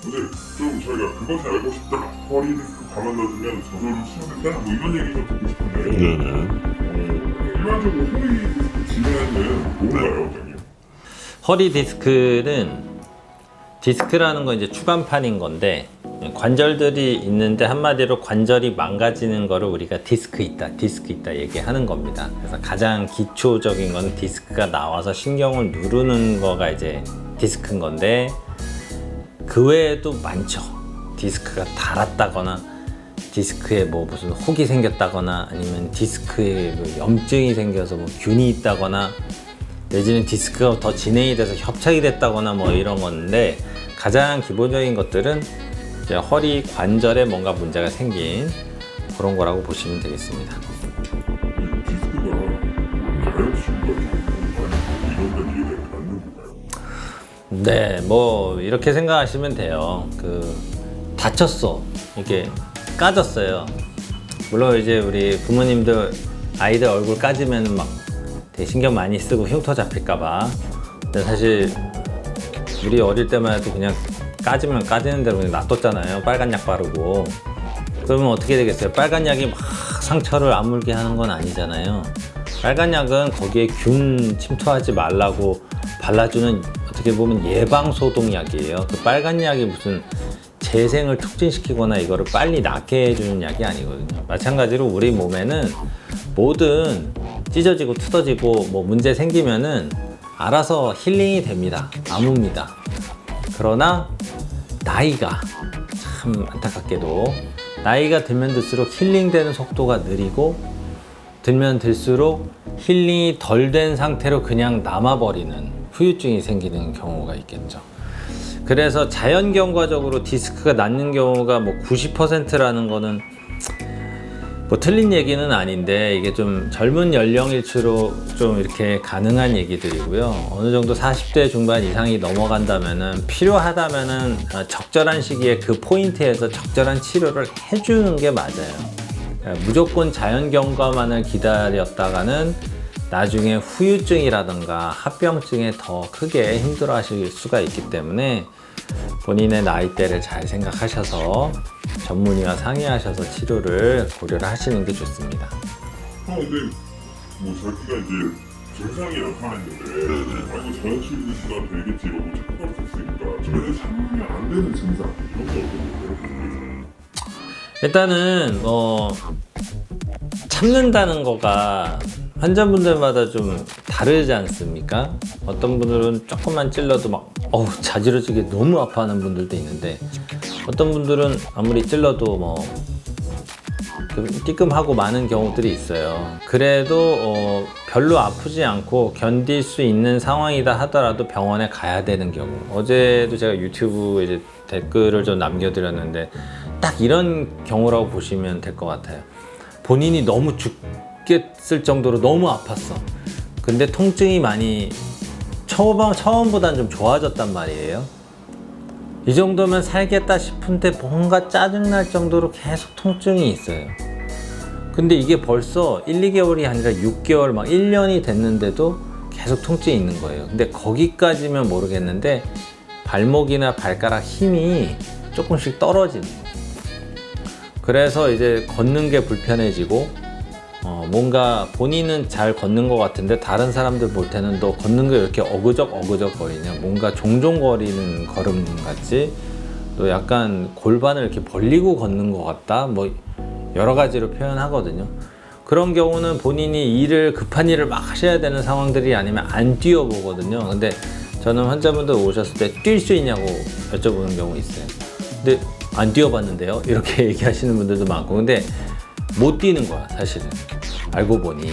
선생님, 좀 저희가 그것을 알고 싶다. 허리 디스크 가만 놔두면 저절로 치료된다? 뭐 이런 얘기 좀 듣고 싶은데. 네네. 일반적으로 허리 디스크 질환은 뭔가요, 원장님? 허리 디스크는 디스크라는 건 이제 추간판인 건데 관절들이 있는데 한마디로 관절이 망가지는 거를 우리가 디스크 있다 얘기하는 겁니다. 그래서 가장 기초적인 건 디스크가 나와서 신경을 누르는 거가 이제 디스크인 건데 그 외에도 많죠. 디스크가 닳았다거나 디스크에 뭐 무슨 혹이 생겼다거나 아니면 디스크에 뭐 염증이 생겨서 뭐 균이 있다거나 내지는 디스크가 더 진행이 돼서 협착이 됐다거나 뭐 이런 건데 가장 기본적인 것들은 이제 허리 관절에 뭔가 문제가 생긴 그런 거라고 보시면 되겠습니다. 이 디스크가 자연치유가 이런 데 이해가 맞는 건가요? 네, 뭐 이렇게 생각하시면 돼요. 다쳤어, 이렇게 까졌어요. 물론 이제 우리 부모님들 아이들 얼굴 까지면 막 되게 신경 많이 쓰고 흉터 잡힐까봐. 근데 사실 우리 어릴 때만 해도 그냥 까지면 까지는 대로 그냥 놔뒀잖아요. 빨간 약 바르고. 그러면 어떻게 되겠어요? 빨간 약이 막 상처를 아물게 하는 건 아니잖아요. 빨간 약은 거기에 균 침투하지 말라고 발라주는 어떻게 보면 예방소독약이에요. 그 빨간 약이 무슨 재생을 촉진시키거나 이거를 빨리 낫게 해주는 약이 아니거든요. 마찬가지로 우리 몸에는 뭐든 찢어지고 뜯어지고 뭐 문제 생기면은 알아서 힐링이 됩니다. 아뭅니다. 그러나 나이가 참 안타깝게도 나이가 들면 들수록 힐링되는 속도가 느리고 들면 들수록 힐링이 덜 된 상태로 그냥 남아버리는 후유증이 생기는 경우가 있겠죠. 그래서 자연 경과적으로 디스크가 낫는 경우가 뭐 90%라는 거는 뭐 틀린 얘기는 아닌데 이게 좀 젊은 연령일수록 좀 이렇게 가능한 얘기들이고요. 어느 정도 40대 중반 이상이 넘어간다면은 필요하다면은 적절한 시기에 그 포인트에서 적절한 치료를 해주는 게 맞아요. 무조건 자연 경과만을 기다렸다가는 나중에 후유증이라든가 합병증에 더 크게 힘들어 하실 수가 있기 때문에 본인의 나이대를 잘 생각하셔서 전문의와 상의하셔서 치료를 고려를 하시는 게 좋습니다. 근데 뭐 자기가 이제 증상이 나타났는데 아이고 자연치유가 되겠지 이러고 착각할 수 있으니까 전혀 참으면 안 되는 증상 이런 게 어떤 거예요? 일단은 뭐 참는다는 거가 환자분들마다 좀 다르지 않습니까? 어떤 분들은 조금만 찔러도 막 자지러지게 너무 아파하는 분들도 있는데 어떤 분들은 아무리 찔러도 뭐 띠끔하고 많은 경우들이 있어요. 그래도 별로 아프지 않고 견딜 수 있는 상황이다 하더라도 병원에 가야 되는 경우. 어제도 제가 유튜브에 이제 댓글을 좀 남겨드렸는데 딱 이런 경우라고 보시면 될 것 같아요. 본인이 너무 죽겠을 정도로 너무 아팠어. 근데 통증이 많이 처음보다는 좀 좋아졌단 말이에요. 이 정도면 살겠다 싶은데 뭔가 짜증날 정도로 계속 통증이 있어요. 근데 이게 벌써 1, 2개월이 아니라 6개월, 막 1년이 됐는데도 계속 통증이 있는 거예요. 근데 거기까지면 모르겠는데 발목이나 발가락 힘이 조금씩 떨어지는 거예요. 그래서 이제 걷는 게 불편해지고 뭔가 본인은 잘 걷는 것 같은데 다른 사람들 볼 때는 너 걷는 게 이렇게 어그적 거리냐, 뭔가 종종거리는 걸음 같지, 또 약간 골반을 이렇게 벌리고 걷는 것 같다, 뭐 여러 가지로 표현하거든요. 그런 경우는 본인이 급한 일을 막 하셔야 되는 상황들이 아니면 안 뛰어보거든요. 근데 저는 환자분들 오셨을 때 뛸 수 있냐고 여쭤보는 경우 있어요. 근데 안 뛰어봤는데요? 이렇게 얘기하시는 분들도 많고. 근데 못 뛰는 거야, 사실은. 알고 보니.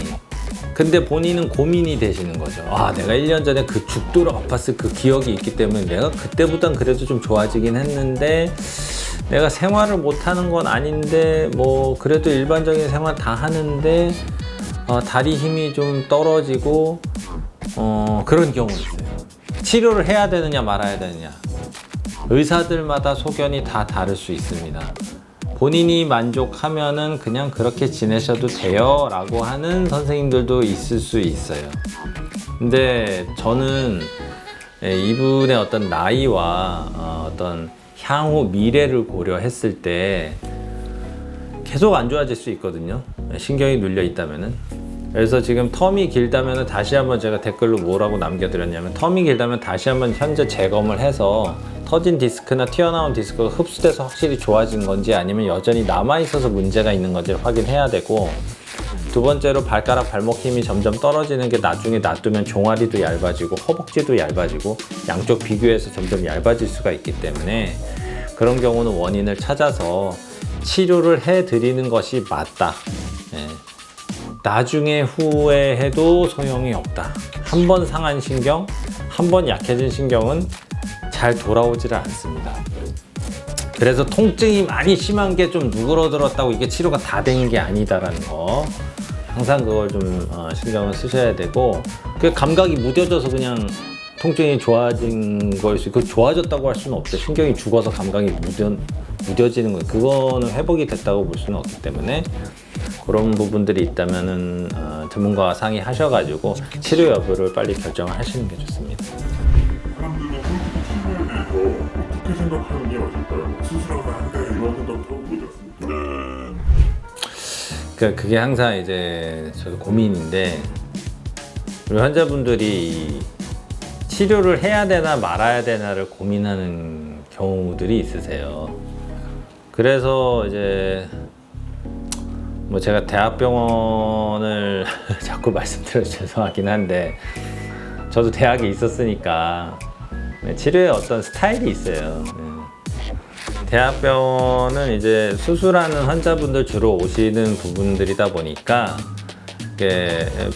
근데 본인은 고민이 되시는 거죠. 내가 1년 전에 그 죽도록 아팠을 그 기억이 있기 때문에 내가 그때보단 그래도 좀 좋아지긴 했는데 내가 생활을 못 하는 건 아닌데 뭐 그래도 일반적인 생활 다 하는데 다리 힘이 좀 떨어지고 그런 경우 있어요. 치료를 해야 되느냐 말아야 되느냐. 의사들마다 소견이 다 다를 수 있습니다. 본인이 만족하면은 그냥 그렇게 지내셔도 돼요 라고 하는 선생님들도 있을 수 있어요. 근데 저는 이분의 어떤 나이와 어떤 향후 미래를 고려했을 때 계속 안 좋아질 수 있거든요. 신경이 눌려 있다면은. 그래서 지금 텀이 길다면 다시 한번 제가 댓글로 뭐라고 남겨드렸냐면, 텀이 길다면 다시 한번 현재 재검을 해서 터진 디스크나 튀어나온 디스크가 흡수돼서 확실히 좋아진 건지 아니면 여전히 남아있어서 문제가 있는 건지를 확인해야 되고, 두 번째로 발가락 발목 힘이 점점 떨어지는 게 나중에 놔두면 종아리도 얇아지고 허벅지도 얇아지고 양쪽 비교해서 점점 얇아질 수가 있기 때문에 그런 경우는 원인을 찾아서 치료를 해드리는 것이 맞다. 나중에 후회해도 소용이 없다. 한 번 상한 신경, 한 번 약해진 신경은 잘 돌아오지를 않습니다. 그래서 통증이 많이 심한 게 좀 누그러들었다고 이게 치료가 다 된 게 아니다라는 거, 항상 그걸 좀 신경을 쓰셔야 되고, 그 감각이 무뎌져서 그냥 통증이 좋아진 거일 수 있고, 좋아졌다고 할 수는 없죠. 신경이 죽어서 감각이 무뎌지는 거예요. 그거는 회복이 됐다고 볼 수는 없기 때문에 그런 부분들이 있다면은 전문가와 상의하셔가지고 치료 여부를 빨리 결정을 하시는 게 좋습니다. 사람들은 폴리티크 치료에 대해서 어떻게 생각하는 게 맞을까요? 수술하면 안 돼, 이런 생각도 하고 있지 않습니까? 그게 항상 이제 저도 고민인데, 우리 환자분들이 치료를 해야 되나 말아야 되나를 고민하는 경우들이 있으세요. 그래서 이제 뭐 제가 대학병원을 자꾸 말씀드려서 죄송하긴 한데, 저도 대학에 있었으니까 치료에 어떤 스타일이 있어요. 대학병원은 이제 수술하는 환자분들 주로 오시는 부분들이다 보니까,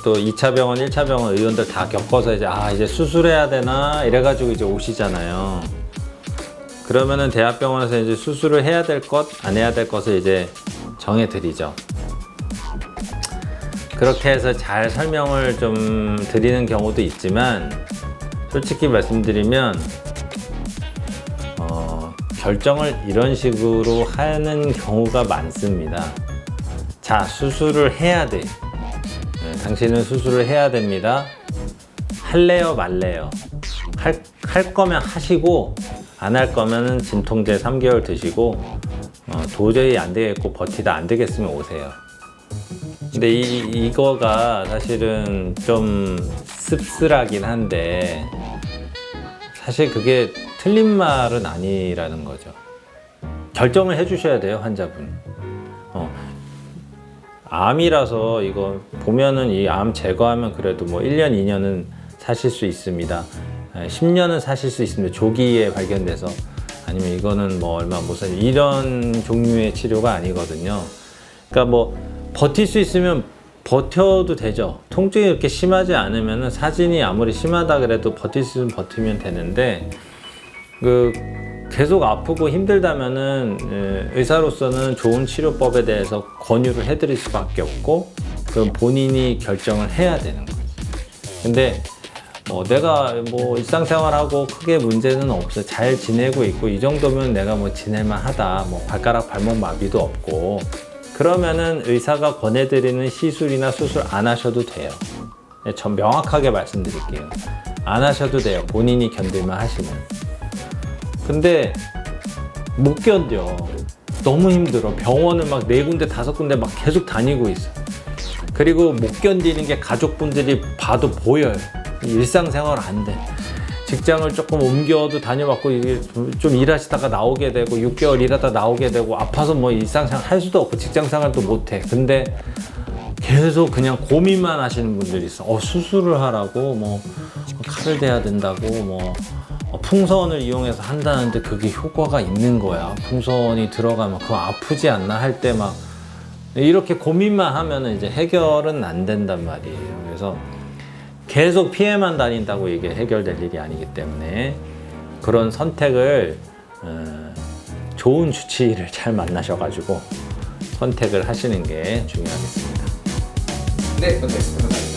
또 2차 병원, 1차 병원 의원들 다 겪어서 이제 수술해야 되나 이래가지고 이제 오시잖아요. 그러면은 대학병원에서 이제 수술을 해야 될 것, 안 해야 될 것을 이제 정해드리죠. 그렇게 해서 잘 설명을 좀 드리는 경우도 있지만, 솔직히 말씀드리면 결정을 이런 식으로 하는 경우가 많습니다. 자, 수술을 해야 돼. 당신은 수술을 해야 됩니다. 할래요, 말래요? 할 거면 하시고, 안 할 거면은 진통제 3개월 드시고, 도저히 안 되겠고 버티다 안 되겠으면 오세요. 근데 이거가 사실은 좀 씁쓸하긴 한데, 사실 그게 틀린 말은 아니라는 거죠. 결정을 해주셔야 돼요, 환자분. 암이라서 이거 보면은 이 암 제거하면 그래도 뭐 1년, 2년은 사실 수 있습니다. 10년은 사실 수 있습니다. 조기에 발견돼서. 아니면 이거는 뭐 얼마 못 사실, 이런 종류의 치료가 아니거든요. 그러니까 뭐 버틸 수 있으면 버텨도 되죠. 통증이 그렇게 심하지 않으면은, 사진이 아무리 심하다 그래도 버틸 수 있으면 버티면 되는데, 계속 아프고 힘들다면은 의사로서는 좋은 치료법에 대해서 권유를 해드릴 수밖에 없고, 그럼 본인이 결정을 해야 되는 거죠. 근데 내가 뭐 일상생활하고 크게 문제는 없어, 잘 지내고 있고 이 정도면 내가 뭐 지낼만 하다, 뭐 발가락 발목 마비도 없고, 그러면은 의사가 권해드리는 시술이나 수술 안 하셔도 돼요. 전 명확하게 말씀드릴게요. 안 하셔도 돼요. 본인이 견딜만 하시면. 근데 못 견뎌. 너무 힘들어. 병원을 막 4군데 5군데 막 계속 다니고 있어. 그리고 못 견디는 게 가족분들이 봐도 보여요. 일상생활 안 돼. 직장을 조금 옮겨도 다녀봤고, 이게 좀 일하시다가 나오게 되고, 6개월 일하다 나오게 되고, 아파서 뭐 일상생활 할 수도 없고 직장생활도 못 해. 근데 계속 그냥 고민만 하시는 분들이 있어. 수술을 하라고, 뭐 칼을 대야 된다고, 뭐 풍선을 이용해서 한다는데 그게 효과가 있는 거야. 풍선이 들어가면 그거 아프지 않나 할 때 막 이렇게 고민만 하면 이제 해결은 안 된단 말이에요. 그래서 계속 피해만 다닌다고 이게 해결될 일이 아니기 때문에, 그런 선택을 좋은 주치의를 잘 만나셔가지고 선택을 하시는 게 중요하겠습니다. 네, 감사합니다.